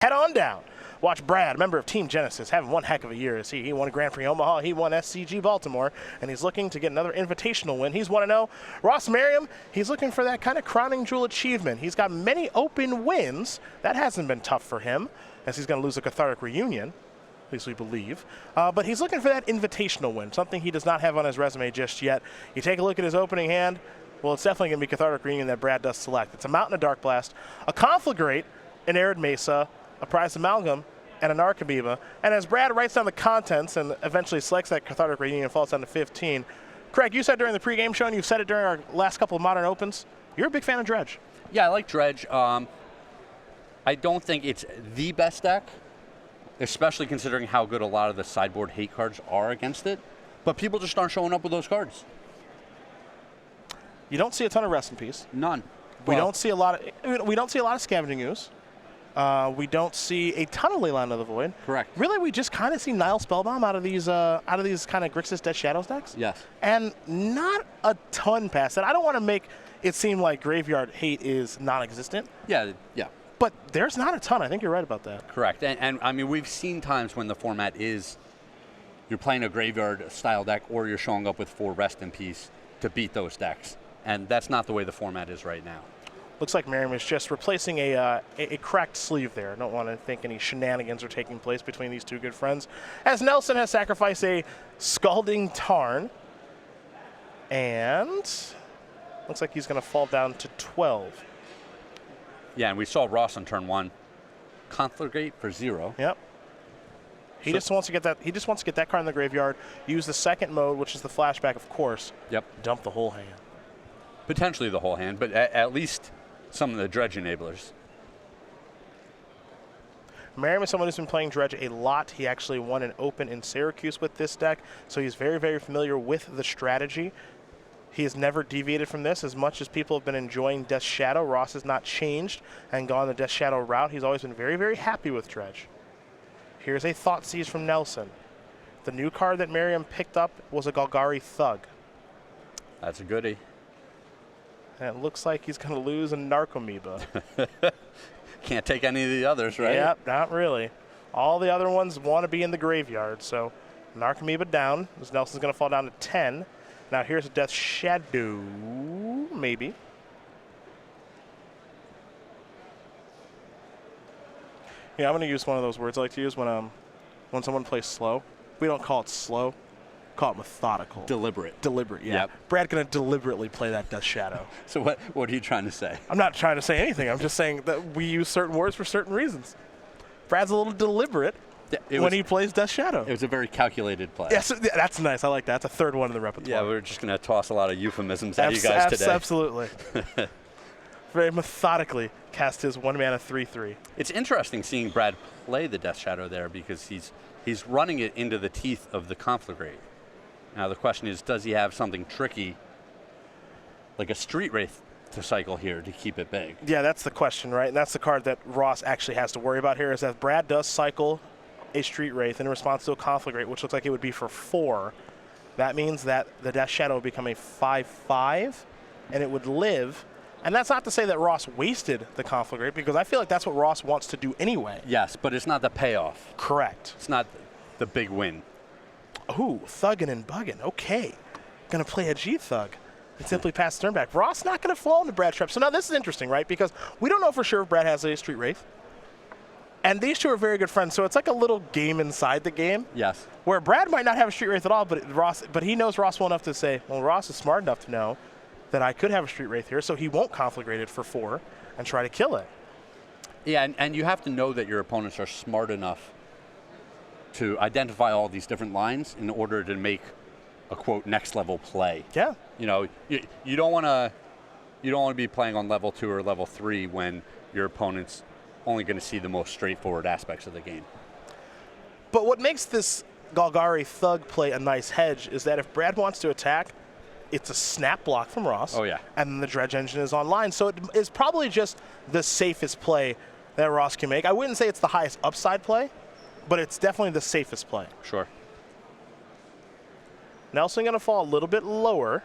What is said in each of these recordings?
Head on down. Watch Brad, a member of Team Genesis, having one heck of a year as he won Grand Prix Omaha, he won SCG Baltimore, and he's looking to get another invitational win. He's 1-0. Ross Merriam, he's looking for that kind of crowning jewel achievement. He's got many open wins. That hasn't been tough for him, as he's going to lose a cathartic reunion, at least we believe. But he's looking for that invitational win, something he does not have on his resume just yet. You take a look at his opening hand, well, it's definitely going to be cathartic reunion that Brad does select. It's a Mountain of Dark Blast, a Conflagrate, an Arid Mesa, a Prized Amalgam, and an Archamoeba. And as Brad writes down the contents and eventually selects that cathartic reunion and falls down to 15, Craig, you said during the pregame show, and you've said it during our last couple of Modern Opens, you're a big fan of Dredge. Yeah, I like Dredge. I don't think it's the best deck, especially considering how good a lot of the sideboard hate cards are against it. But people just aren't showing up with those cards. You don't see a ton of Rest in Peace. None. We don't see a lot of Scavenging Ooze. We don't see a ton of Leyline of the Void. Correct. Really, we just kind of see Nile Spellbomb out of these kind of Grixis Death Shadows decks. Yes. And not a ton past that. I don't want to make it seem like Graveyard Hate is non-existent. Yeah. But there's not a ton. I think you're right about that. Correct. And I mean, we've seen times when the format is you're playing a Graveyard style deck or you're showing up with 4 Rest in Peace to beat those decks. And that's not the way the format is right now. Looks like Merriam is just replacing a cracked sleeve there. I don't want to think any shenanigans are taking place between these two good friends. As Nelson has sacrificed a Scalding Tarn. And looks like he's going to fall down to 12. Yeah, and we saw Ross on turn 1. Conflagrate for 0. Yep. He just wants to get that. He just wants to get that card in the graveyard. Use the second mode, which is the flashback, of course. Yep. Dump the whole hand. Potentially the whole hand, but at least some of the Dredge enablers. Merriam is someone who's been playing Dredge a lot. He actually won an Open in Syracuse with this deck, so he's very, very familiar with the strategy. He has never deviated from this. As much as people have been enjoying Death Shadow, Ross has not changed and gone the Death Shadow route. He's always been very, very happy with Dredge. Here's a Thoughtseize from Nelson. The new card that Merriam picked up was a Golgari Thug. That's a goodie. And it looks like he's going to lose a Narcomoeba. Can't take any of the others, right? Yep, not really. All the other ones want to be in the graveyard, so Narcomoeba down, as Nelson's going to fall down to 10. Now here's a Death Shadow, maybe. Yeah, I'm going to use one of those words I like to use when someone plays slow. We don't call it slow. Call it methodical. Deliberate. Deliberate, yeah. Yep. Brad going to deliberately play that Death Shadow. So what are you trying to say? I'm not trying to say anything. I'm just saying that we use certain words for certain reasons. Brad's a little deliberate when he plays Death Shadow. It was a very calculated play. Yes, that's nice. I like that. That's a third one in the repertoire. Yeah, we're just going to toss a lot of euphemisms at you guys today. Absolutely. Very methodically cast his 1-mana 3/3. It's interesting seeing Brad play the Death Shadow there because he's running it into the teeth of the Conflagrate. Now the question is, does he have something tricky, like a Street Wraith, to cycle here to keep it big? Yeah, that's the question, right? And that's the card that Ross actually has to worry about here, is that Brad does cycle a Street Wraith in response to a Conflagrate, which looks like it would be for 4. That means that the Death Shadow would become a 5/5, and it would live. And that's not to say that Ross wasted the Conflagrate, because I feel like that's what Ross wants to do anyway. Yes, but it's not the payoff. Correct. It's not the big win. Ooh, thuggin' and buggin'. Okay. Gonna play a G-Thug and simply pass the turn back. Ross not gonna fall into Brad's trap. So now this is interesting, right? Because we don't know for sure if Brad has a Street Wraith. And these two are very good friends, so it's like a little game inside the game. Yes. Where Brad might not have a Street Wraith at all, but he knows Ross well enough to say, well, Ross is smart enough to know that I could have a Street Wraith here, so he won't Conflagrate it for 4 and try to kill it. Yeah, and you have to know that your opponents are smart enough to identify all these different lines in order to make a quote next level play. Yeah. You know, you don't want to be playing on level 2 or level 3 when your opponent's only going to see the most straightforward aspects of the game. But what makes this Golgari Thug play a nice hedge is that if Brad wants to attack, it's a snap block from Ross. Oh yeah. And then the Dredge engine is online, so it is probably just the safest play that Ross can make. I wouldn't say it's the highest upside play, but it's definitely the safest play. Sure. Nelson going to fall a little bit lower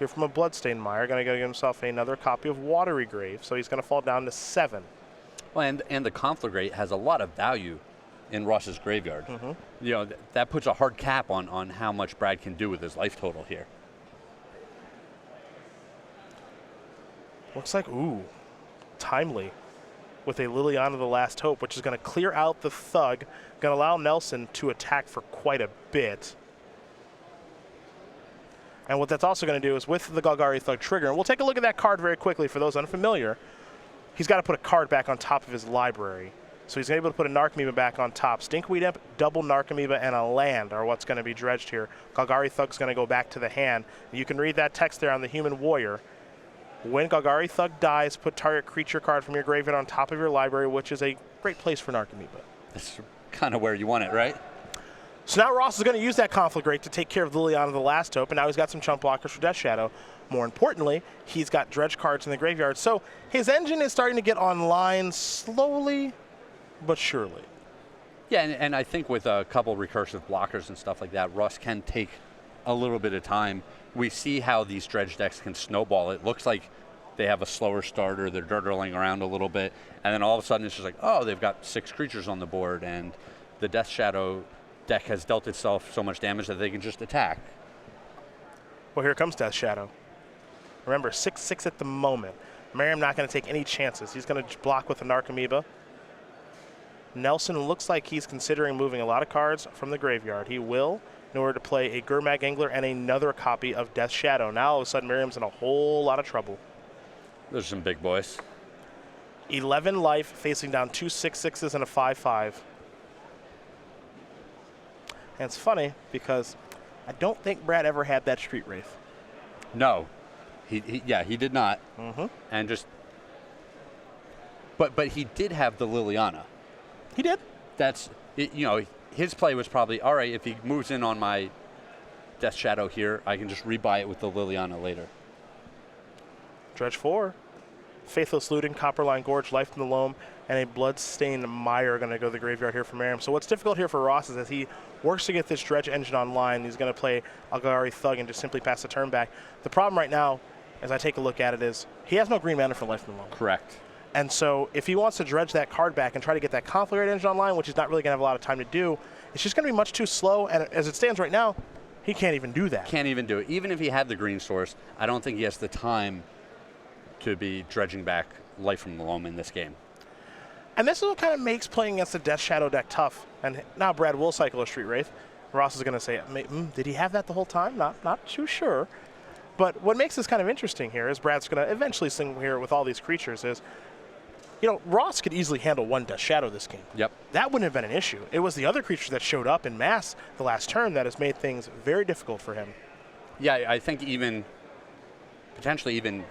here from a Bloodstained Mire. Going to go get himself another copy of Watery Grave, so he's going to fall down to 7. Well, and the Conflagrate has a lot of value in Ross's graveyard. You know, that puts a hard cap on how much Brad can do with his life total here. Looks like, ooh, timely with a Liliana the Last Hope, which is going to clear out the Thug, going to allow Nelson to attack for quite a bit. And what that's also going to do is with the Golgari Thug trigger, and we'll take a look at that card very quickly for those unfamiliar, he's got to put a card back on top of his library. So he's able to put a Narcomoeba back on top. Stinkweed Imp, double Narcomoeba, and a land are what's going to be dredged here. Golgari Thug's going to go back to the hand. You can read that text there on the Human Warrior. When Golgari Thug dies, put target creature card from your graveyard on top of your library, which is a great place for Narcomoeba. That's kind of where you want it, right? So now Ross is going to use that Conflagrate to take care of Liliana the Last Hope, and now he's got some chump blockers for Death Shadow. More importantly, he's got dredge cards in the graveyard. So his engine is starting to get online slowly but surely. Yeah, and I think with a couple recursive blockers and stuff like that, Ross can take a little bit of time. We see how these dredge decks can snowball. It looks like they have a slower starter, they're durdling around a little bit, and then all of a sudden it's just like, oh, they've got 6 creatures on the board, and the Death Shadow deck has dealt itself so much damage that they can just attack. Well, here comes Death Shadow. Remember, 6/6 at the moment. Merriam not going to take any chances. He's going to block with a Narcomoeba. Nelson looks like he's considering moving a lot of cards from the graveyard. He will, in order to play a Gurmag Angler and another copy of Death Shadow. Now, all of a sudden, Merriam's in a whole lot of trouble. Those are some big boys. 11 life, facing down 2 6/6s and a 5/5. And it's funny because I don't think Brad ever had that Street Wraith. No, he did not. And just, but he did have the Liliana. He did. That's it, you know, his play was probably, all right, if he moves in on my Death Shadow here, I can just rebuy it with the Liliana later. Dredge 4. Faithless Looting, Copperline Gorge, Life in the Loam, and a Bloodstained Mire are going to go to the graveyard here for Merriam. So what's difficult here for Ross is as he works to get this dredge engine online, he's going to play Golgari Thug and just simply pass the turn back. The problem right now, as I take a look at it, is he has no green mana for Life in the Loam. Correct. And so if he wants to dredge that card back and try to get that Conflagrate engine online, which he's not really going to have a lot of time to do, it's just going to be much too slow. And as it stands right now, he can't even do that. Can't even do it. Even if he had the green source, I don't think he has the time to be dredging back Life from the Loam in this game. And this is what kind of makes playing against the Death Shadow deck tough. And now Brad will cycle a Street Wraith. Ross is going to say, did he have that the whole time? Not too sure. But what makes this kind of interesting here is Brad's going to eventually sing here with all these creatures is, you know, Ross could easily handle one Death Shadow this game. Yep. That wouldn't have been an issue. It was the other creatures that showed up in mass the last turn that has made things very difficult for him. Yeah, I think potentially even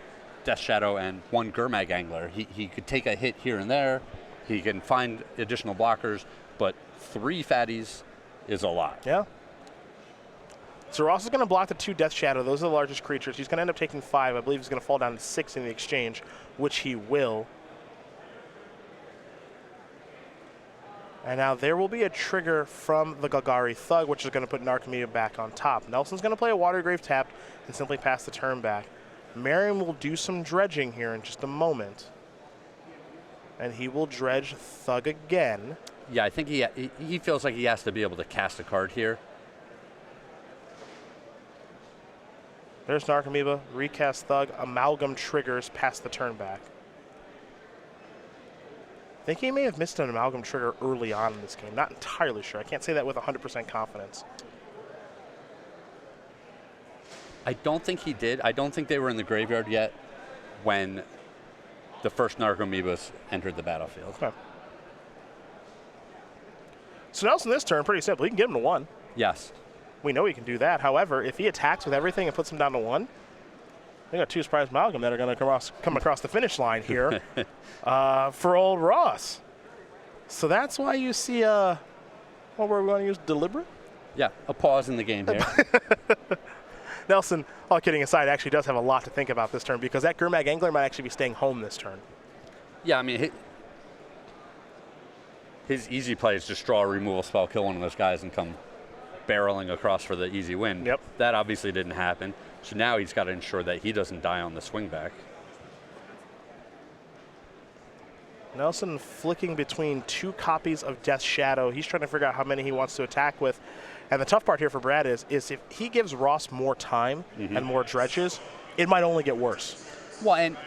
Death Shadow and one Gurmag Angler, he could take a hit here and there. He can find additional blockers, but 3 fatties is a lot. Yeah. So Ross is going to block the 2 Death Shadow. Those are the largest creatures. He's going to end up taking 5. I believe he's going to fall down to 6 in the exchange, which he will. And now there will be a trigger from the Golgari Thug, which is going to put Narcomoeba back on top. Nelson's going to play a Watergrave tapped and simply pass the turn back. Merriam will do some dredging here in just a moment. And he will dredge Thug again. Yeah, I think he feels like he has to be able to cast a card here. There's Narcomoeba, recast Thug, Amalgam triggers, pass the turn back. I think he may have missed an Amalgam trigger early on in this game. Not entirely sure. I can't say that with 100% confidence. I don't think he did. I don't think they were in the graveyard yet when the first Narcomoebas entered the battlefield. Okay. So Nelson this turn, pretty simple. He can get him to 1. Yes. We know he can do that. However, if he attacks with everything and puts him down to 1, they got 2 Surprise Amalgam that are going to come across the finish line here for old Ross. So that's why you see, what were we going to use, deliberate? Yeah, a pause in the game here. Nelson, all kidding aside, actually does have a lot to think about this turn because that Gurmag Angler might actually be staying home this turn. Yeah, I mean, his easy play is just draw a removal spell, kill one of those guys, and come barreling across for the easy win. Yep. That obviously didn't happen. So now he's got to ensure that he doesn't die on the swing back. Nelson flicking between 2 copies of Death Shadow. He's trying to figure out how many he wants to attack with. And the tough part here for Brad is if he gives Ross more time and more dredges, it might only get worse. Well, and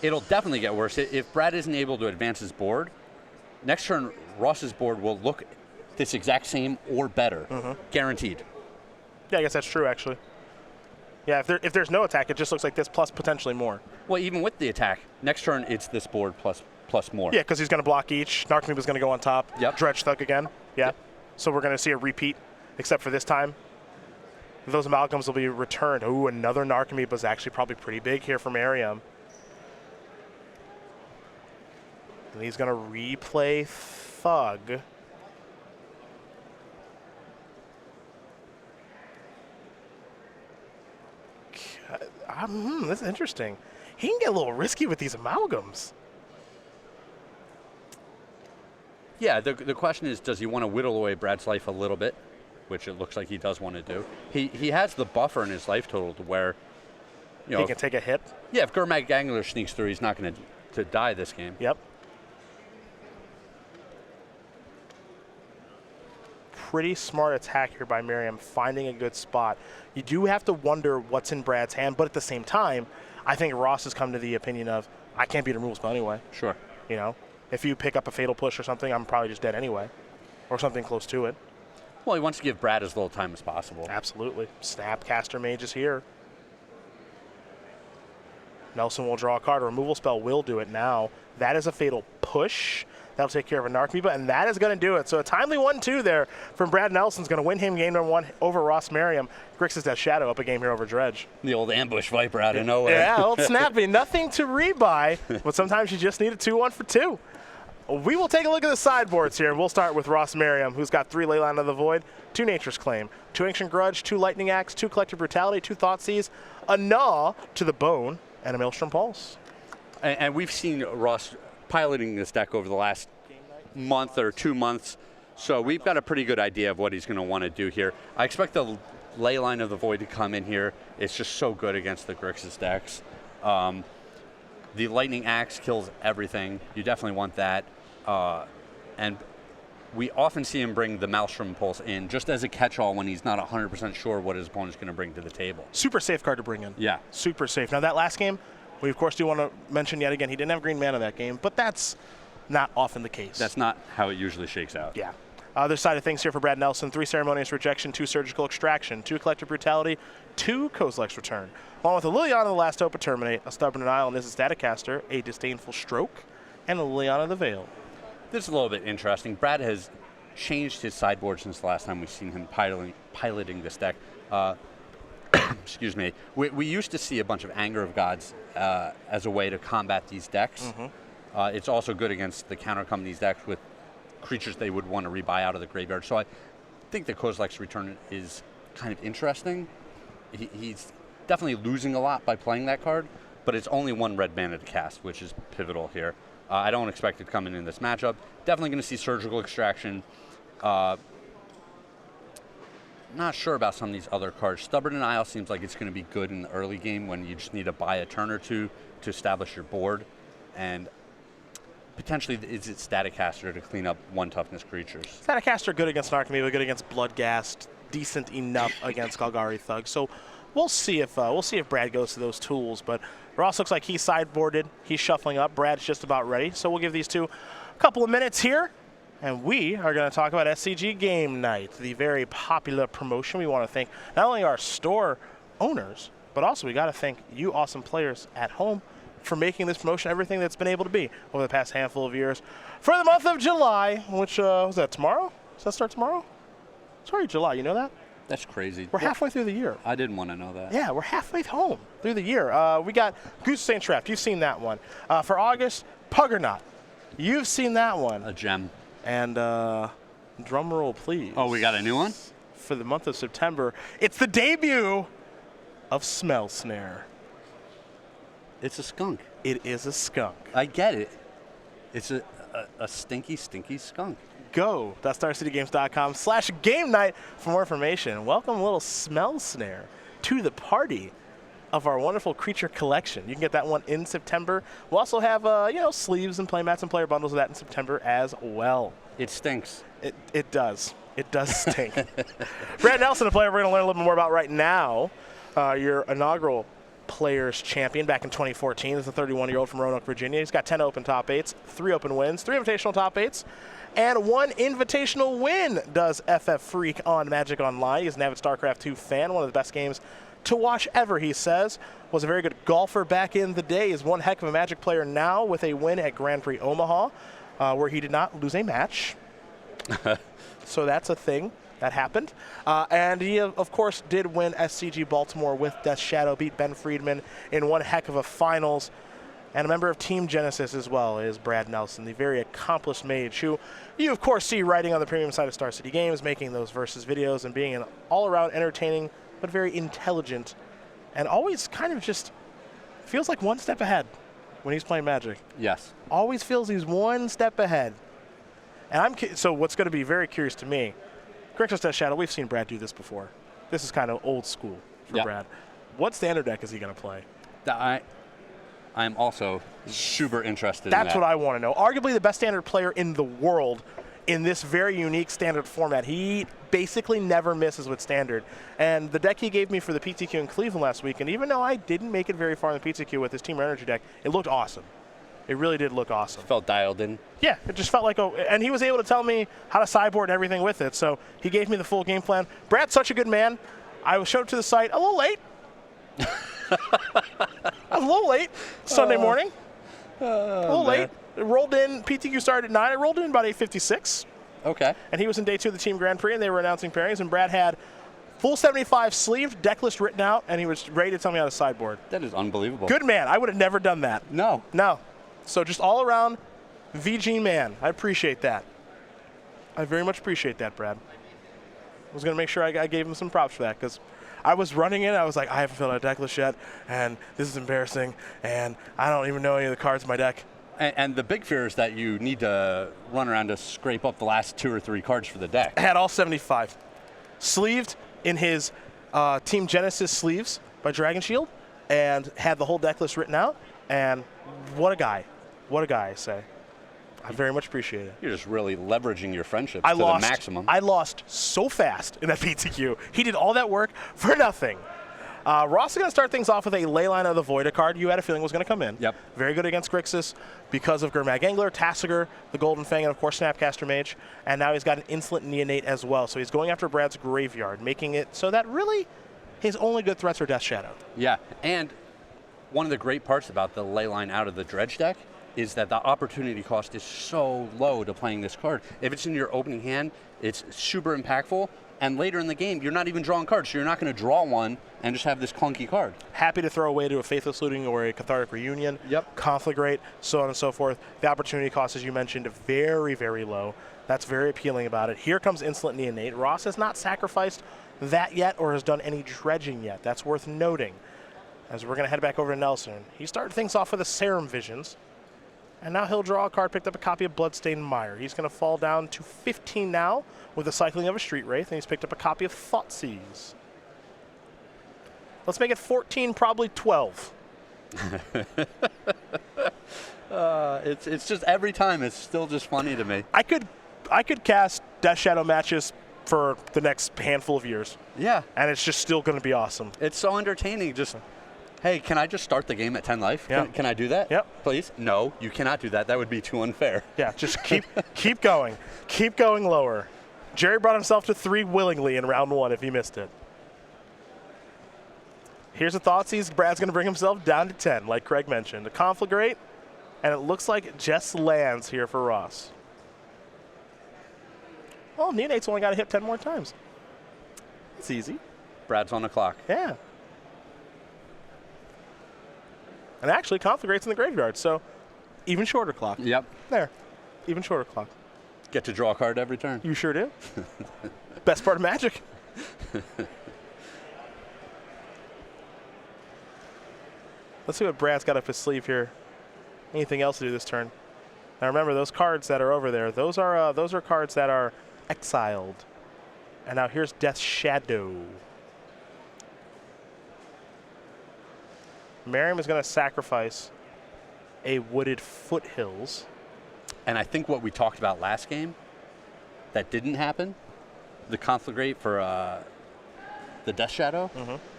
it'll definitely get worse. If Brad isn't able to advance his board, next turn Ross's board will look this exact same or better, guaranteed. Yeah, I guess that's true, actually. Yeah, if there's no attack, it just looks like this plus potentially more. Well, even with the attack, next turn it's this board plus more. Yeah, because he's going to block each. Narcomoeba's going to go on top. Yep. Dredge Thug again. Yeah. Yep. So we're going to see a repeat, except for this time. Those amalgams will be returned. Ooh, another Narcomoeba is actually probably pretty big here for Merriam. And he's going to replay Thug. This is interesting. He can get a little risky with these amalgams. Yeah, the question is, does he want to whittle away Brad's life a little bit, which it looks like he does want to do. He has the buffer in his life total to where, you know, he can take a hit. Yeah, if Gurmag Gangler sneaks through, he's not going to die this game. Yep. Pretty smart attack here by Merriam, finding a good spot. You do have to wonder what's in Brad's hand, but at the same time, I think Ross has come to the opinion of, I can't beat a removal spell anyway. Sure. You know, if you pick up a Fatal Push or something, I'm probably just dead anyway, or something close to it. Well, he wants to give Brad as little time as possible. Absolutely. Snapcaster Mage is here. Nelson will draw a card. A removal spell will do it now. That is a Fatal Push. That'll take care of a Narcomoeba, and that is going to do it. So a timely 1-2 there from Brad Nelson's going to win him game number 1 over Ross Merriam. Grixis that Shadow up a game here over Dredge. The old ambush Viper out of nowhere. Yeah, old Snappy. Nothing to rebuy, but sometimes you just need a 2-1 for 2. We will take a look at the sideboards here, and we'll start with Ross Merriam, who's got 3 Leyline of the Void, 2 Nature's Claim, 2 Ancient Grudge, 2 Lightning Axe, 2 Collective Brutality, 2 Thoughtseize, a Gnaw to the Bone, and a Maelstrom Pulse. And we've seen Ross piloting this deck over the last month or 2 months, so we've got a pretty good idea of what he's going to want to do here. I expect the Leyline of the Void to come in here. It's just so good against the Grixis decks. The Lightning Axe kills everything. You definitely want that. And we often see him bring the Maelstrom Pulse in just as a catch-all when he's not 100% sure what his opponent's going to bring to the table. Super safe card to bring in. Yeah. Super safe. Now, that last game, we, of course, do want to mention yet again, he didn't have green mana that game, but that's not often the case. That's not how it usually shakes out. Yeah. Other side of things here for Brad Nelson, 3 Ceremonious Rejection, 2 Surgical Extraction, 2 Collective Brutality, 2 Kozilek's Return. Along with a Liliana the Last Hope of Terminate, a Stubborn Denial, and this is Staticaster, a Disdainful Stroke, and a Liliana the Veil. This is a little bit interesting. Brad has changed his sideboard since the last time we've seen him piloting this deck. Excuse me. We used to see a bunch of Anger of Gods as a way to combat these decks. It's also good against the counter companies decks with creatures they would want to rebuy out of the graveyard. So I think the Kozilek's Return is kind of interesting. He's definitely losing a lot by playing that card, but it's only 1 red mana to cast, which is pivotal here. I don't expect it coming in this matchup. Definitely going to see Surgical Extraction. Not sure about some of these other cards. Stubborn Denial seems like it's going to be good in the early game when you just need to buy a turn or two to establish your board. And potentially, is it Staticaster to clean up 1 toughness creatures? Staticaster good against Narcomoeba, good against Bloodghast, decent enough against Golgari Thug. So we'll see if Brad goes to those tools. But Ross looks like he's sideboarded. He's shuffling up. Brad's just about ready. So we'll give these two a couple of minutes here. And we are going to talk about SCG Game Night, the very popular promotion. We want to thank not only our store owners, but also we got to thank you awesome players at home for making this promotion everything that's been able to be over the past handful of years. For the month of July, which was that tomorrow? Does that start tomorrow? Sorry, July. You know that? That's crazy. We're halfway through the year. I didn't want to know that. Yeah, we're halfway home through the year. We got Goose Saint Trapped. You've seen that one. For August, Puggernaut. You've seen that one. A gem. And drum roll, please. Oh, we got a new one? For the month of September, it's the debut of Smell Snare. It's a skunk. It is a skunk. I get it. It's a stinky, stinky skunk. Go .starcitygames.com/game night for more information. Welcome little Smell Snare to the party. of our wonderful creature collection. You can get that one in September. We'll also have sleeves and playmats and player bundles of that in September as well. It stinks. It does. It does stink. Brad Nelson, a player we're going to learn a little bit more about right now. Your inaugural Players Champion back in 2014. This is a 31-year-old from Roanoke, Virginia. He's got 10 open top 8s, 3 open wins, 3 invitational top 8s, and 1 invitational win does FF Freak on Magic Online. He's an avid StarCraft 2 fan, one of the best games to watch ever, he says. Was a very good golfer back in the day. Is one heck of a Magic player now with a win at Grand Prix Omaha, where he did not lose a match. So that's a thing that happened. And he, of course, did win SCG Baltimore with Death Shadow, beat Ben Friedman in one heck of a finals. And a member of Team Genesis as well is Brad Nelson, the very accomplished mage who you, of course, see writing on the premium side of Star City Games, making those versus videos and being an all-around entertaining but very intelligent and always kind of just feels like one step ahead when he's playing Magic. Yes. Always feels he's one step ahead. And so what's going to be very curious to me, Grixis Death Shadow, we've seen Brad do this before. This is kind of old school for Brad. What standard deck is he going to play? I'm also super interested in that. That's what I want to know. Arguably the best standard player in the world in this very unique standard format. He basically never misses with standard. And the deck he gave me for the PTQ in Cleveland last week, and even though I didn't make it very far in the PTQ with his Team Energy deck, it looked awesome. It really did look awesome. Felt dialed in. Yeah, it just felt like and he was able to tell me how to sideboard and everything with it. So he gave me the full game plan. Brad's such a good man. I showed up to the site a little late. I was a little late Sunday morning. A little late. It rolled in. PTQ started at 9. I rolled in about 8:56. Okay. And he was in day 2 of the Team Grand Prix, and they were announcing pairings. And Brad had full 75 sleeved, deck list written out, and he was ready to tell me how to sideboard. That is unbelievable. Good man. I would have never done that. No. No. So just all around VG man. I appreciate that. I very much appreciate that, Brad. I was going to make sure I gave him some props for that because I was running it. I was like, I haven't filled out a deck list yet, and this is embarrassing, and I don't even know any of the cards in my deck. And the big fear is that you need to run around to scrape up the last 2 or 3 cards for the deck. I had all 75. Sleeved in his Team Genesis sleeves by Dragon Shield, and had the whole deck list written out, and what a guy. What a guy, I say. I very much appreciate it. You're just really leveraging your friendship to the maximum. I lost so fast in that PTQ. He did all that work for nothing. Ross is going to start things off with a Leyline of the Void, a card you had a feeling was going to come in. Yep. Very good against Grixis because of Gurmag Angler, Tassiger, the Golden Fang, and of course Snapcaster Mage. And now he's got an Insolent Neonate as well. So he's going after Brad's Graveyard, making it so that really his only good threats are Death Shadow. Yeah, and one of the great parts about the Leyline out of the Dredge deck is that the opportunity cost is so low to playing this card. If it's in your opening hand, it's super impactful, and later in the game, you're not even drawing cards, so you're not going to draw one and just have this clunky card. Happy to throw away to a Faithless Looting or a Cathartic Reunion, Conflagrate, so on and so forth. The opportunity cost, as you mentioned, very, very low. That's very appealing about it. Here comes Insolent Neonate. Ross has not sacrificed that yet or has done any dredging yet. That's worth noting. As we're going to head back over to Nelson. He started things off with a Serum Visions. And now he'll draw a card, picked up a copy of Bloodstained Mire. He's going to fall down to 15 now with the cycling of a Street Wraith, and he's picked up a copy of Thoughtseize. Let's make it 14, probably 12. It's just every time, it's still just funny to me. I could cast Death Shadow matches for the next handful of years. Yeah. And it's just still going to be awesome. It's so entertaining. Just, hey, can I just start the game at 10 life? Yeah. Can I do that? Yep. Please? No, you cannot do that. That would be too unfair. Yeah, just keep going. Keep going lower. Jerry brought himself to 3 willingly in round 1 if he missed it. Here's a Thoughtseize. Brad's going to bring himself down to 10, like Craig mentioned. A Conflagrate, and it looks like it just lands here for Ross. Well, Neonate's only got to hit 10 more times. It's easy. Brad's on the clock. Yeah. And actually, Conflagrate's in the graveyard, so even shorter clock. Yep. There. Even shorter clock. Get to draw a card every turn. You sure do. Best part of Magic. Let's see what Brad's got up his sleeve here. Anything else to do this turn? Now remember, those cards that are over there, those are cards that are exiled. And now here's Death Shadow. Merriam is going to sacrifice a Wooded Foothills. And I think what we talked about last game, that didn't happen, the Conflagrate for the Death Shadow,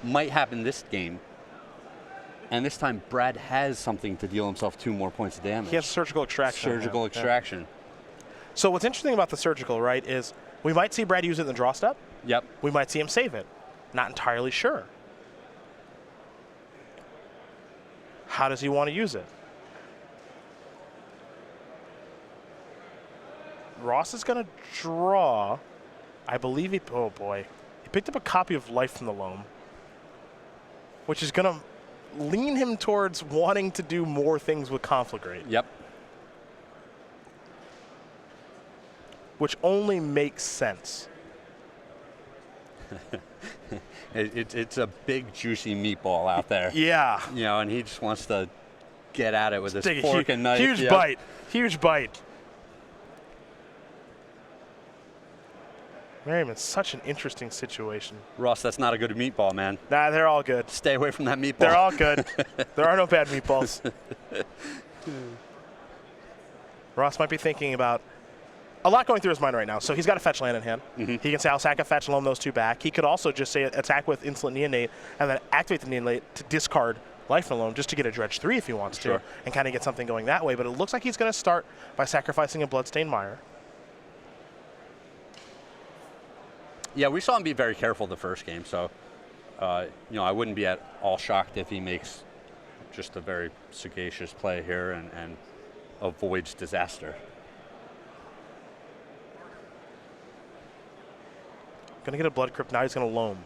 might happen this game. And this time, Brad has something to deal himself 2 more points of damage. He has Surgical Extraction. Surgical Extraction. So what's interesting about the Surgical, right, is we might see Brad use it in the draw step. Yep. We might see him save it. Not entirely sure. How does he want to use it? Ross is going to draw. I believe he, oh boy. He picked up a copy of Life from the Loam, which is going to lean him towards wanting to do more things with Conflagrate. Yep. Which only makes sense. It's a big, juicy meatball out there. Yeah. You know, and he just wants to get at it with his Take fork and knife. Huge bite. Huge bite. Merriam, it's such an interesting situation. Ross, that's not a good meatball, man. Nah, they're all good. Stay away from that meatball. They're all good. There are no bad meatballs. Ross might be thinking about a lot going through his mind right now. So he's got a fetch land in hand. He can say, I'll sack a fetch, loam those 2 back. He could also just say attack with Insolent Neonate and then activate the Neonate to discard Life from the Loam just to get a Dredge 3 if he wants to and kind of get something going that way. But it looks like he's going to start by sacrificing a Bloodstained Mire. Yeah, we saw him be very careful the first game, so you know, I wouldn't be at all shocked if he makes just a very sagacious play here and avoids disaster. Going to get a Blood Crypt. Now he's going to loam.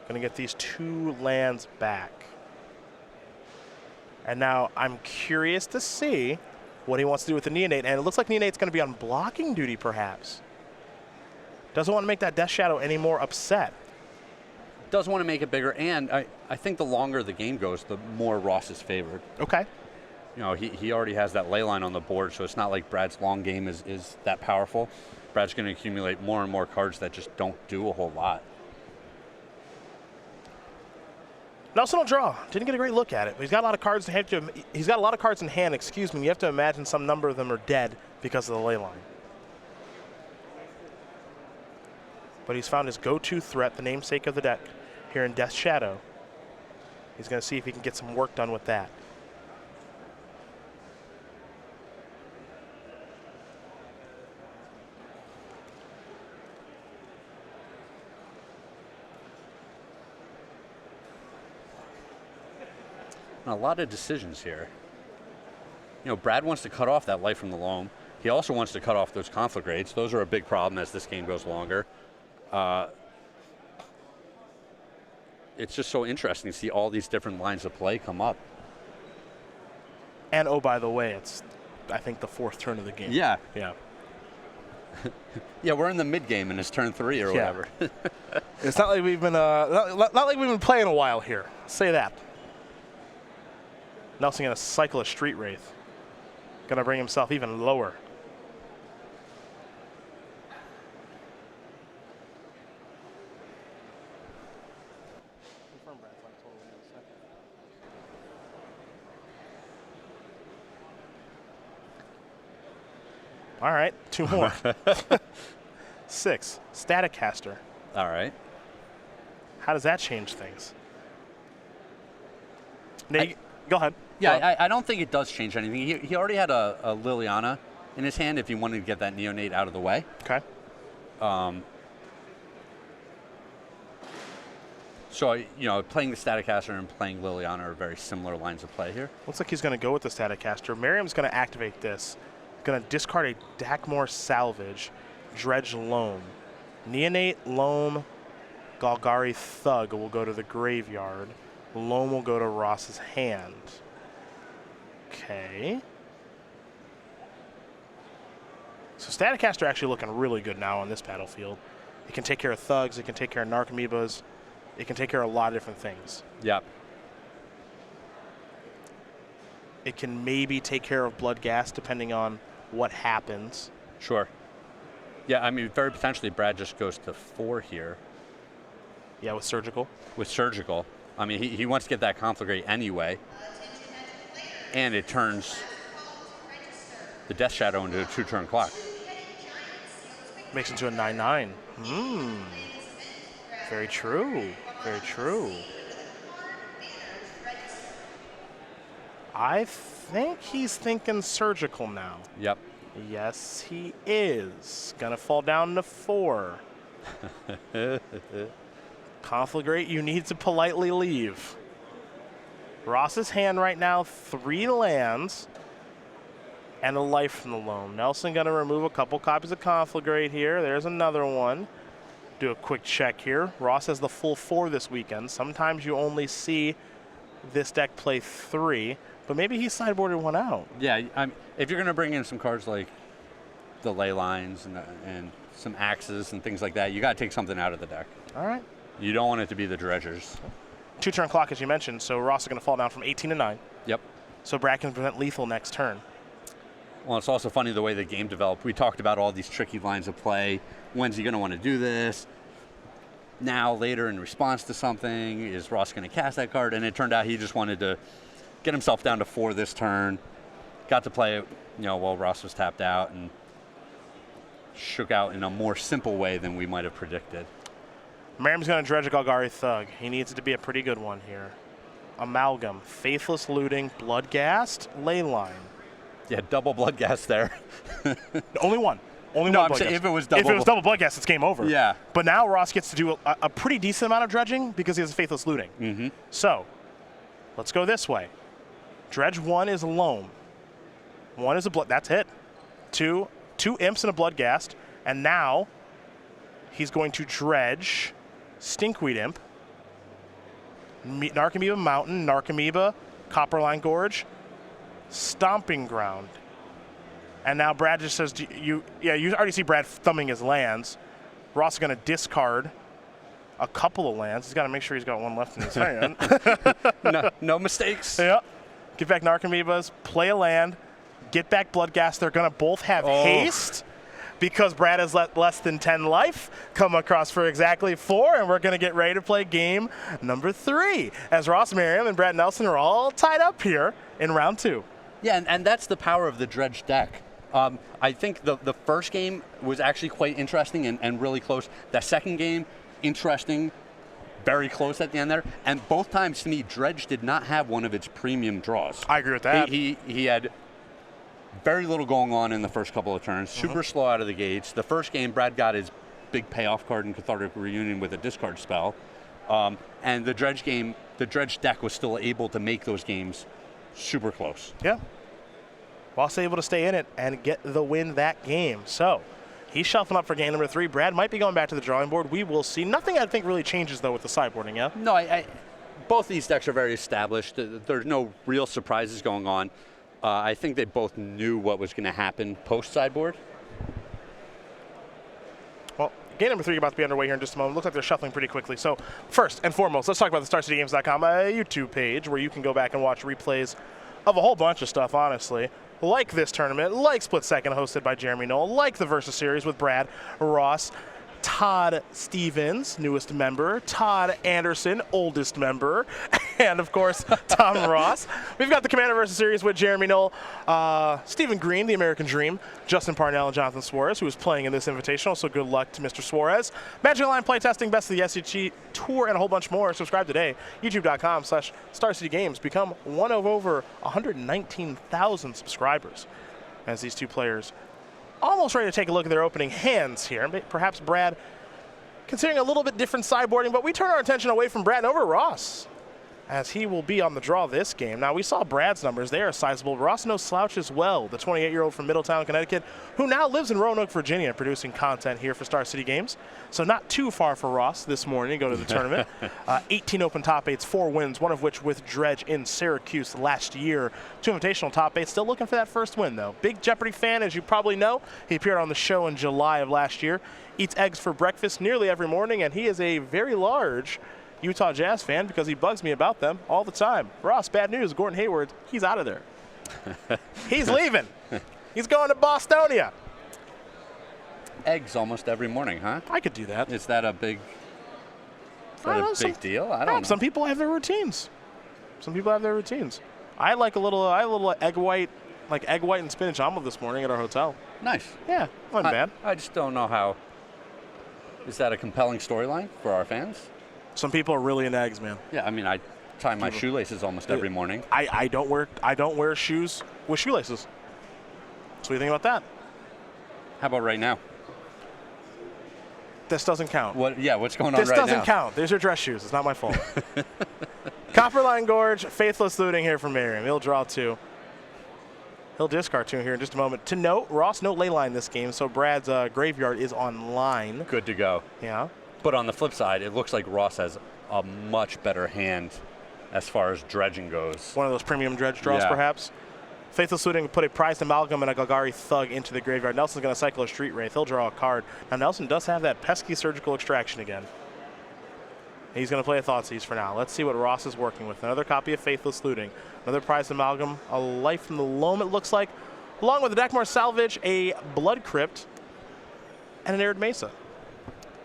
Going to get these 2 lands back. And now I'm curious to see what he wants to do with the Neonate. And it looks like Neonate's going to be on blocking duty, perhaps. Doesn't want to make that Death Shadow any more upset. Doesn't want to make it bigger, and I think the longer the game goes, the more Ross is favored. Okay. You know, he already has that ley line on the board, so it's not like Brad's long game is that powerful. Brad's going to accumulate more and more cards that just don't do a whole lot. Nelson will draw. Didn't get a great look at it, but he's got a lot of cards in hand. He's got a lot of cards in hand. Excuse me. You have to imagine some number of them are dead because of the ley line. But he's found his go-to threat, the namesake of the deck, here in Death Shadow. He's going to see if he can get some work done with that. A lot of decisions here. You know, Brad wants to cut off that Life from the Loam. He also wants to cut off those Conflagrates. Those are a big problem as this game goes longer. It's just so interesting to see all these different lines of play come up. And oh, by the way, it's, I think, the 4th turn of the game. Yeah. Yeah. Yeah, we're in the mid game and it's turn 3 or whatever. It's not like we've been not like we've been playing a while here. Say that. Nelson going to cycle a Street Wraith. Going to bring himself even lower. All right, 2 more. 6, Static Caster. All right. How does that change things? Go ahead. Yeah, I don't think it does change anything. He already had a Liliana in his hand if he wanted to get that Neonate out of the way. Okay. So, you know, playing the Static Caster and playing Liliana are very similar lines of play here. Looks like he's going to go with the Static Caster. Merriam's going to activate this. Going to discard a Dakmor Salvage, Dredge Loam. Neonate, Loam, Golgari Thug will go to the graveyard. Loam will go to Ross's hand. Okay. So Static Caster actually looking really good now on this battlefield. It can take care of Thugs, it can take care of Narcomoebas, it can take care of a lot of different things. Yep. It can maybe take care of Blood Gas depending on what happens. Sure. Yeah, I mean, very potentially Brad just goes to 4 here. Yeah, with Surgical. With Surgical. I mean, he wants to get that conflagrate anyway. And it turns the Death Shadow into a 2-turn clock. Makes into a 9/9. Very true. Very true. I think he's thinking surgical now. Yep. Yes, he is. Gonna fall down to 4. Conflagrate, you need to politely leave. Ross's hand right now, 3 lands and a life from the loam. Nelson gonna remove a couple copies of Conflagrate here. There's another one. Do a quick check here. Ross has the full 4 this weekend. Sometimes you only see this deck play 3, but maybe he sideboarded one out. Yeah, if you're going to bring in some cards like the ley lines and some axes and things like that, you got to take something out of the deck. All right. You don't want it to be the dredgers. 2-turn clock, as you mentioned, so Ross is going to fall down from 18 to 9. Yep. So Brad can prevent lethal next turn. Well, it's also funny the way the game developed. We talked about all these tricky lines of play. When's he going to want to do this? Now, later, in response to something, is Ross going to cast that card? And it turned out he just wanted to get himself down to 4 this turn. Got to play it, while Ross was tapped out, and shook out in a more simple way than we might have predicted. Merriam's going to dredge a Golgari Thug. He needs it to be a pretty good one here. Amalgam, Faithless Looting, Bloodghast, Leyline. Yeah, double Bloodghast there. Only one. Only no, one. I'm saying if it was double Bloodghast, it's game over. Yeah. But now Ross gets to do a pretty decent amount of dredging because he has a Faithless Looting. Mm-hmm. So, let's go this way. Dredge 1 is a loam. 1 is a blood. That's it. 2 imps and a Bloodghast, and now he's going to dredge Stinkweed Imp, Narcomoeba Mountain, Narcomoeba, Copperline Gorge, Stomping Ground. And now Brad just says, you already see Brad thumbing his lands. Ross is going to discard a couple of lands. He's got to make sure he's got one left in his hand. no mistakes. Yeah. Get back Narcomoebas, play a land, get back Bloodghast. They're going to both have haste because Brad has let less than 10 life come across for exactly 4, and we're going to get ready to play game number 3 as Ross Merriam and Brad Nelson are all tied up here in round 2. Yeah, and that's the power of the dredge deck. I think the first game was actually quite interesting and really close. The second game, interesting, very close at the end there. And both times, to me, Dredge did not have one of its premium draws. I agree with that. He had very little going on in the first couple of turns, super slow out of the gates. The first game, Brad got his big payoff card in Cathartic Reunion with a discard spell. And the Dredge game, the Dredge deck was still able to make those games super close. Yeah. Ross able to stay in it and get the win that game. So he's shuffling up for game number 3. Brad might be going back to the drawing board. We will see. Nothing I think really changes though with the sideboarding, yeah? No, both these decks are very established. There's no real surprises going on. I think they both knew what was going to happen post-sideboard. Well, game number 3 about to be underway here in just a moment. Looks like they're shuffling pretty quickly. So first and foremost, let's talk about the StarCityGames.com YouTube page where you can go back and watch replays of a whole bunch of stuff, honestly. Like this tournament, like Split Second hosted by Jeremy Knoll, like the Versus Series with Brad, Ross, Todd Stevens, newest member, Todd Anderson, oldest member, and of course, Tom Ross. We've got the Commander Versus Series with Jeremy Knoll, Stephen Green, the American Dream, Justin Parnell, and Jonathan Suarez, who is playing in this invitational, so good luck to Mr. Suarez. Magic Online playtesting, best of the SCG Tour, and a whole bunch more. Subscribe today, youtube.com/StarCityGames. Become one of over 119,000 subscribers as these two players almost ready to take a look at their opening hands here. Perhaps Brad considering a little bit different sideboarding, but we turn our attention away from Brad and over to Ross, as he will be on the draw this game. Now, we saw Brad's numbers. They are sizable. Ross no slouch as well, the 28-year-old from Middletown, Connecticut, who now lives in Roanoke, Virginia, producing content here for Star City Games. So not too far for Ross this morning to go to the tournament. 18 open top 8s, 4 wins, one of which with Dredge in Syracuse last year. 2 invitational top 8s. Still looking for that first win, though. Big Jeopardy fan, as you probably know. He appeared on the show in July of last year. Eats eggs for breakfast nearly every morning, and he is a very large Utah Jazz fan because he bugs me about them all the time. Ross, bad news. Gordon Hayward, he's out of there. He's leaving. He's going to Bostonia. Eggs almost every morning, huh? I could do that. Is that a big Is that a big deal? I don't know. Some people have their routines. I like a little egg white, like egg white and spinach omelet this morning at our hotel. Nice. Yeah, wasn't bad. I just don't know how. Is that a compelling storyline for our fans? Some people are really into eggs, man. Yeah, I mean, I tie my shoelaces almost every morning. I don't wear shoes with shoelaces. So what do you think about that? How about right now? This doesn't count. What's going on right now? This doesn't count. These are dress shoes. It's not my fault. Copperline Gorge, Faithless Looting here from Merriam. He'll draw 2. He'll discard 2 here in just a moment. To note, Ross, no ley line this game, so Brad's graveyard is online. Good to go. Yeah. But on the flip side, it looks like Ross has a much better hand as far as dredging goes. One of those premium dredge draws, perhaps. Faithless Looting put a prized amalgam and a Golgari Thug into the graveyard. Nelson's going to cycle a Street Wraith. He'll draw a card. Now, Nelson does have that pesky Surgical Extraction again. He's going to play a Thoughtseize for now. Let's see what Ross is working with. Another copy of Faithless Looting. Another prized amalgam. A Life from the Loam, it looks like. Along with the Deckmore Salvage, a Blood Crypt, and an Arid Mesa.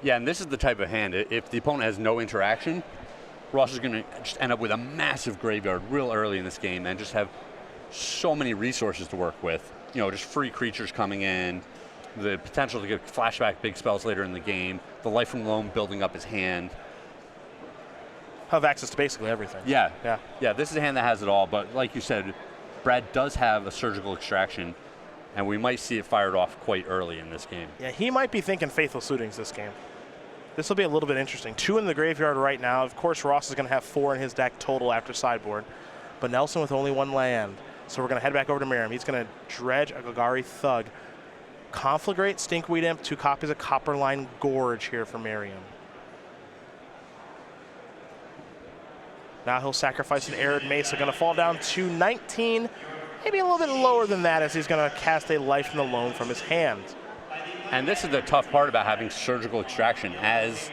Yeah, and this is the type of hand, if the opponent has no interaction, Ross is going to just end up with a massive graveyard real early in this game and just have so many resources to work with. You know, just free creatures coming in, the potential to get flashback big spells later in the game, the Life from Loam building up his hand. Have access to basically everything. Yeah, this is a hand that has it all, but like you said, Brad does have a Surgical Extraction, and we might see it fired off quite early in this game. Yeah, he might be thinking Faithless Lootings this game. This will be a little bit interesting. 2 in the graveyard right now. Of course, Ross is going to have 4 in his deck total after sideboard, but Nelson with only 1 land. So we're going to head back over to Merriam. He's going to dredge a Golgari Thug. Conflagrate, Stinkweed Imp, 2 copies of Copperline Gorge here for Merriam. Now he'll sacrifice an Arid Mesa. Going to fall down to 19, maybe a little bit lower than that, as he's going to cast a Life from the Loam from his hand. And this is the tough part about having Surgical Extraction as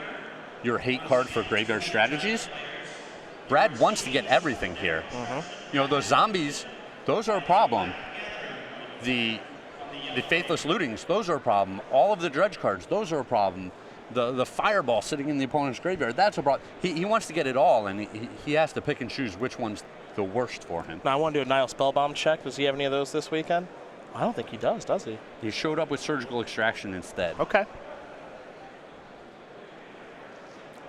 your hate card for graveyard strategies. Brad wants to get everything here. You know, those zombies, those are a problem. The Faithless Lootings, those are a problem. All of the dredge cards, those are a problem. The fireball sitting in the opponent's graveyard, that's a problem. He wants to get it all, and he has to pick and choose which one's the worst for him. Now I want to do a Nile Spellbomb check. Does he have any of those this weekend? I don't think he does he? He showed up with Surgical Extraction instead. Okay.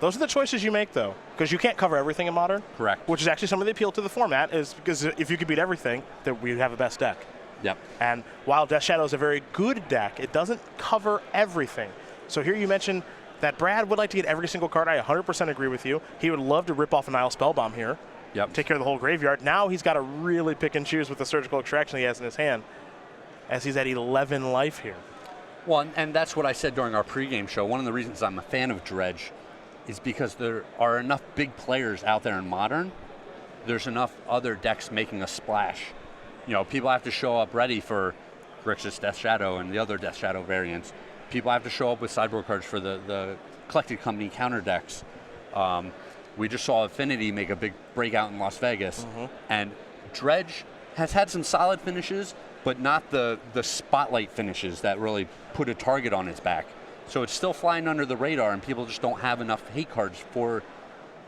Those are the choices you make, though, because you can't cover everything in Modern. Correct. Which is actually some of the appeal to the format, is because if you could beat everything, then we have the best deck. Yep. And while Death Shadow is a very good deck, it doesn't cover everything. So here you mentioned that Brad would like to get every single card. I 100% agree with you. He would love to rip off a Nile Spellbomb here. Yep. Take care of the whole graveyard. Now he's got to really pick and choose with the Surgical Extraction he has in his hand, as he's at 11 life here. Well, and that's what I said during our pregame show. One of the reasons I'm a fan of Dredge is because there are enough big players out there in Modern. There's enough other decks making a splash. You know, people have to show up ready for Grixis Death Shadow and the other Death Shadow variants. People have to show up with sideboard cards for the Collected Company counter decks. We just saw Affinity make a big breakout in Las Vegas. And Dredge has had some solid finishes, but not the spotlight finishes that really put a target on its back. So it's still flying under the radar, and people just don't have enough hate cards for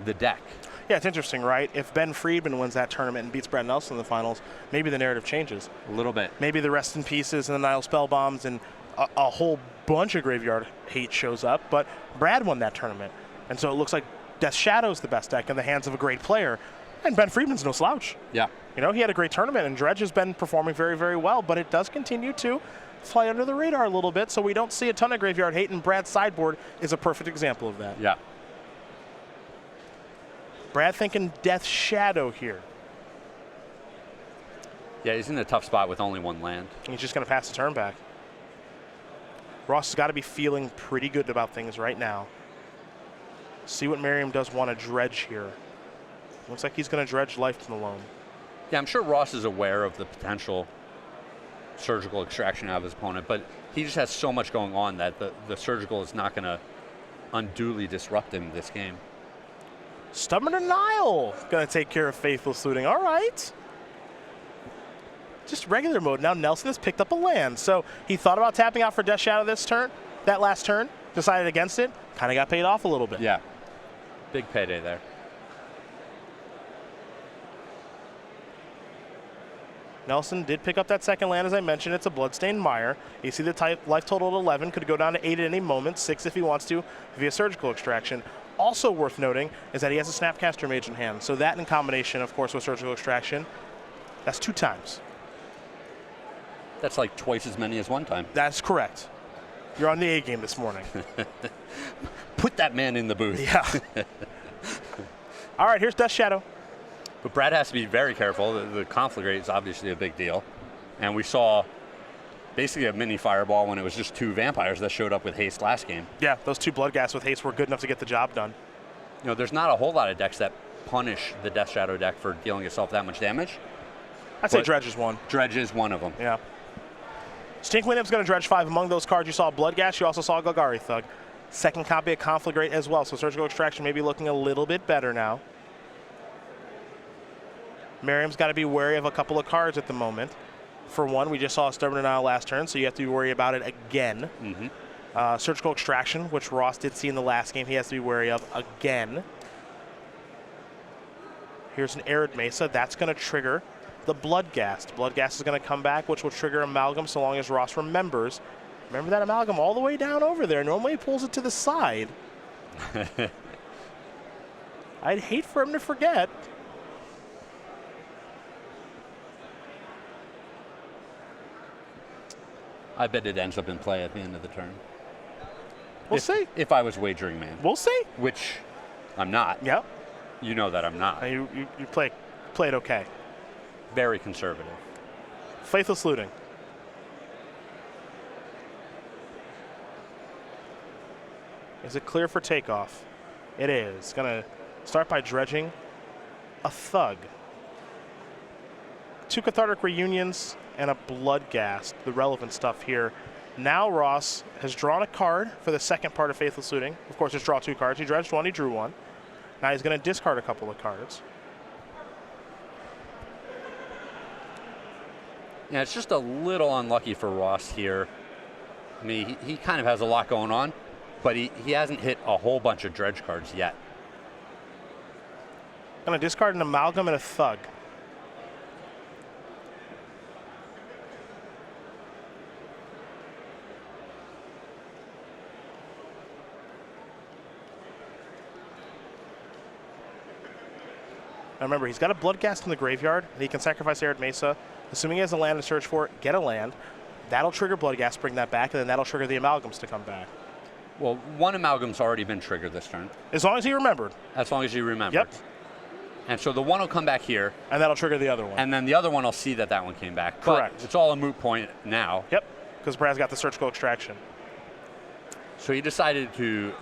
the deck. Yeah, it's interesting, right? If Ben Friedman wins that tournament and beats Brad Nelson in the finals, maybe the narrative changes. A little bit. Maybe the Rest in Pieces and the Nile Spellbombs and a whole bunch of graveyard hate shows up, but Brad won that tournament. And so it looks like Death Shadow's the best deck in the hands of a great player. And Ben Friedman's no slouch. Yeah. You know, he had a great tournament, and Dredge has been performing very, very well, but it does continue to fly under the radar a little bit, so we don't see a ton of graveyard hate, and Brad's sideboard is a perfect example of that. Yeah. Brad thinking Death Shadow here. Yeah, he's in a tough spot with only 1 land. He's just going to pass the turn back. Ross has got to be feeling pretty good about things right now. See what Merriam does want to dredge here. Looks like he's going to dredge Life from the Loam. Yeah, I'm sure Ross is aware of the potential Surgical Extraction out of his opponent, but he just has so much going on that the Surgical is not going to unduly disrupt him this game. Stubborn Denial going to take care of Faithless Looting. All right. Just regular mode. Now Nelson has picked up a land. So he thought about tapping out for Death Shadow this turn, that last turn, decided against it, kind of got paid off a little bit. Yeah. Big payday there. Nelson did pick up that second land, as I mentioned. It's a Bloodstained Mire. You see the life total at 11. Could go down to 8 at any moment, 6 if he wants to via Surgical Extraction. Also worth noting is that he has a Snapcaster Mage in hand. So that in combination, of course, with Surgical Extraction, that's 2 times. That's like twice as many as one time. That's correct. You're on the A game this morning. Put that man in the booth. Yeah. All right, here's Death Shadow. But Brad has to be very careful. The Conflagrate is obviously a big deal. And we saw basically a mini fireball when it was just 2 vampires that showed up with haste last game. Yeah, those 2 Bloodghast with haste were good enough to get the job done. You know, there's not a whole lot of decks that punish the Death Shadow deck for dealing itself that much damage. I'd say Dredge is one. Dredge is one of them. Yeah. Stinkwinnip's going to Dredge 5. Among those cards, you saw Bloodghast. You also saw Golgari Thug. Second copy of Conflagrate as well. So Surgical Extraction may be looking a little bit better now. Merriam's got to be wary of a couple of cards at the moment. For one, we just saw a Stubborn Denial last turn, so you have to be worried about it again. Surgical Extraction, which Ross did see in the last game, he has to be wary of again. Here's an Arid Mesa. That's going to trigger the Bloodghast. Bloodghast is going to come back, which will trigger Amalgam so long as Ross remembers. Remember that Amalgam all the way down over there. Normally he pulls it to the side. I'd hate for him to forget. I bet it ends up in play at the end of the turn. We'll see. If I was wagering man. We'll see. Which I'm not. Yep. You know that I'm not. You played okay. Very conservative. Faithless Looting. Is it clear for takeoff? It is. Going to start by dredging a Thug. 2 Cathartic Reunions and a Bloodghast, the relevant stuff here. Now Ross has drawn a card for the second part of Faithless Looting. Of course, just draw 2 cards. He dredged 1, he drew 1. Now he's going to discard a couple of cards. Yeah, it's just a little unlucky for Ross here. I mean, he kind of has a lot going on, but he hasn't hit a whole bunch of dredge cards yet. Going to discard an Amalgam and a Thug. Now remember, he's got a Bloodghast in the graveyard, and he can sacrifice Arid Mesa. Assuming he has a land to search for, get a land. That'll trigger Bloodghast, bring that back, and then that'll trigger the Amalgams to come back. Well, 1 Amalgam's already been triggered this turn. As long as he remembered. As long as you remember. Yep. And so the 1 will come back here. And that'll trigger the other one. And then the other one will see that one came back. Correct. But it's all a moot point now. Yep, because Brad's got the Surgical Extraction. So he decided to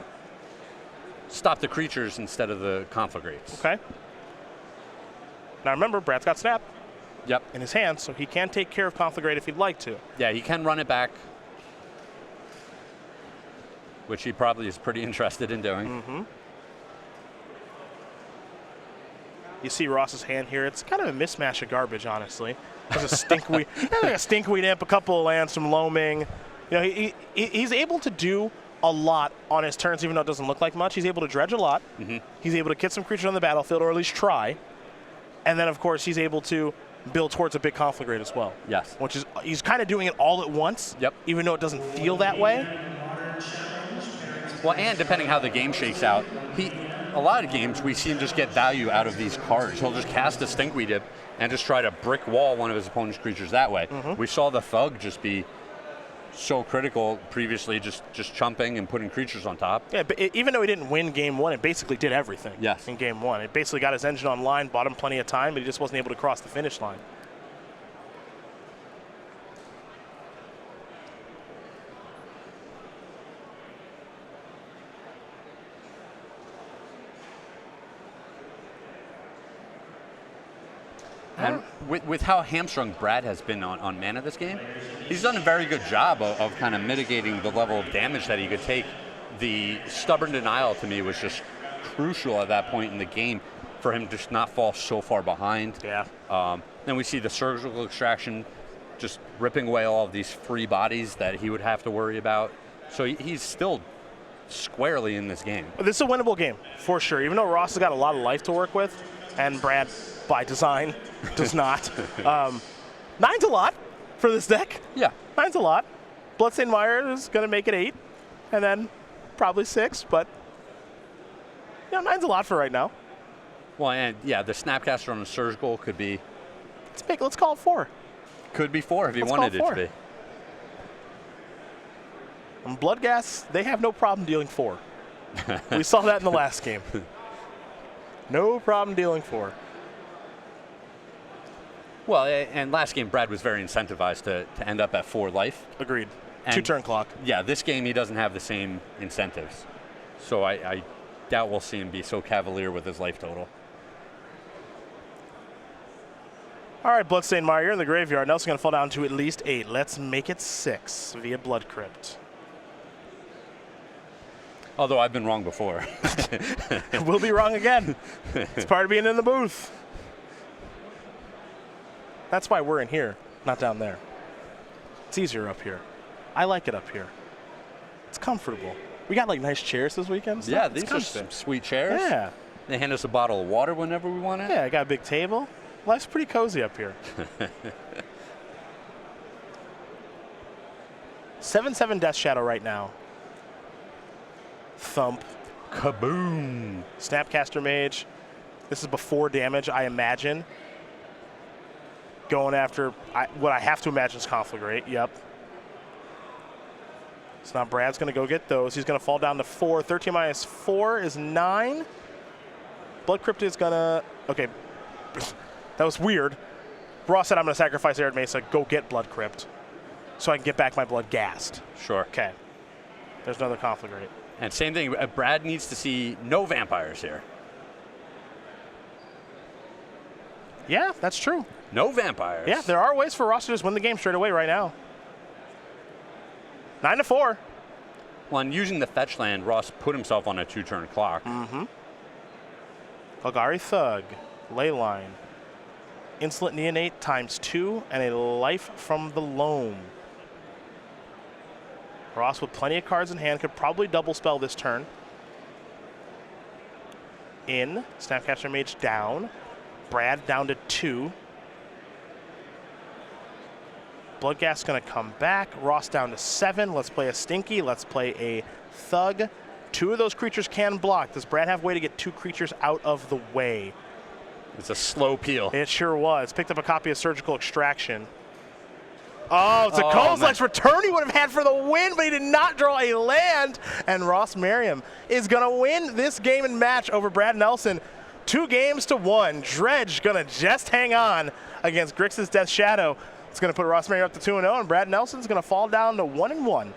stop the creatures instead of the Conflagrates. Okay. Now remember, Brad's got Snap in his hand, so he can take care of Conflagrate if he'd like to. Yeah, he can run it back, which he probably is pretty interested in doing. You see Ross's hand here. It's kind of a mismatch of garbage, honestly. There's a Stinkweed, like a Stinkweed Imp, a couple of lands from Loaming. You know, he's able to do a lot on his turns, even though it doesn't look like much. He's able to dredge a lot. He's able to get some creatures on the battlefield, or at least try. And then, of course, he's able to build towards a big Conflagrate as well. Yes. Which is, he's kind of doing it all at once. Yep. Even though it doesn't feel that way. Well, and depending how the game shakes out, a lot of games we see him just get value out of these cards. He'll just cast a Stinkweed Imp and just try to brick wall one of his opponent's creatures that way. We saw the Thug just be so critical previously, just chumping and putting creatures on top. Yeah, but even though he didn't win game 1, it basically did everything in game 1. It basically got his engine online, bought him plenty of time, but he just wasn't able to cross the finish line. And with how hamstrung Brad has been on mana this game, he's done a very good job of kind of mitigating the level of damage that he could take. The Stubborn Denial to me was just crucial at that point in the game for him to just not fall so far behind. Then we see the Surgical Extraction just ripping away all of these free bodies that he would have to worry about. So he's still squarely in this game. This is a winnable game, for sure. Even though Ross has got a lot of life to work with, and Brad, by design, does not. 9's a lot for this deck. Yeah. 9's a lot. Bloodstained Mire is going to make it 8, and then probably 6, but 9's a lot for right now. Well, and yeah, the Snapcaster on the Surgical could be. Let's call it 4. Could be 4 if you Let's wanted it call to it be. And Bloodghast, they have no problem dealing 4. We saw that in the last game. No problem dealing 4. Well, and last game, Brad was very incentivized to end up at 4 life. Agreed. And 2-turn clock. Yeah, this game he doesn't have the same incentives. So I doubt we'll see him be so cavalier with his life total. All right, Bloodstained Mire, you're in the graveyard. Nelson's going to fall down to at least 8. Let's make it 6 via Blood Crypt. Although I've been wrong before. We'll be wrong again. It's part of being in the booth. That's why we're in here, not down there. It's easier up here. I like it up here. It's comfortable. We got like nice chairs this weekend. Yeah, these are some sweet chairs. Yeah. They hand us a bottle of water whenever we want it. Yeah, I got a big table. Life's pretty cozy up here. 7/7 Death Shadow right now. Thump. Kaboom. Snapcaster Mage. This is before damage, I imagine. Going after what I have to imagine is Conflagrate. Yep. So now Brad's going to go get those. He's going to fall down to 4. 13 minus 4 is 9. Blood Crypt is going to... Okay. That was weird. Ross said I'm going to sacrifice Arid Mesa, go get Blood Crypt, so I can get back my Blood Ghast. Sure. Okay. There's another Conflagrate. And same thing, Brad needs to see no vampires here. Yeah, that's true. No vampires. Yeah, there are ways for Ross to just win the game straight away right now. 9-4. Well, and using the fetch land, Ross put himself on a 2-turn clock. Mm-hmm. Golgari Thug, Leyline, Insolent Neonate ×2, and a life from the Loam. Ross with plenty of cards in hand could probably double spell this turn. In, Snapcaster Mage down. Brad down to 2. Bloodghast's going to come back. Ross down to 7. Let's play a Stinky. Let's play a Thug. 2 of those creatures can block. Does Brad have a way to get 2 creatures out of the way? It's a slow peel. It sure was. Picked up a copy of Surgical Extraction. Oh, it's a Kozilek's Return he would have had for the win, but he did not draw a land. And Ross Merriam is going to win this game and match over Brad Nelson. 2-1. Dredge going to just hang on against Grixis Death Shadow. It's going to put Ross Merriam up to 2-0, and Brad Nelson's going to fall down to 1-1.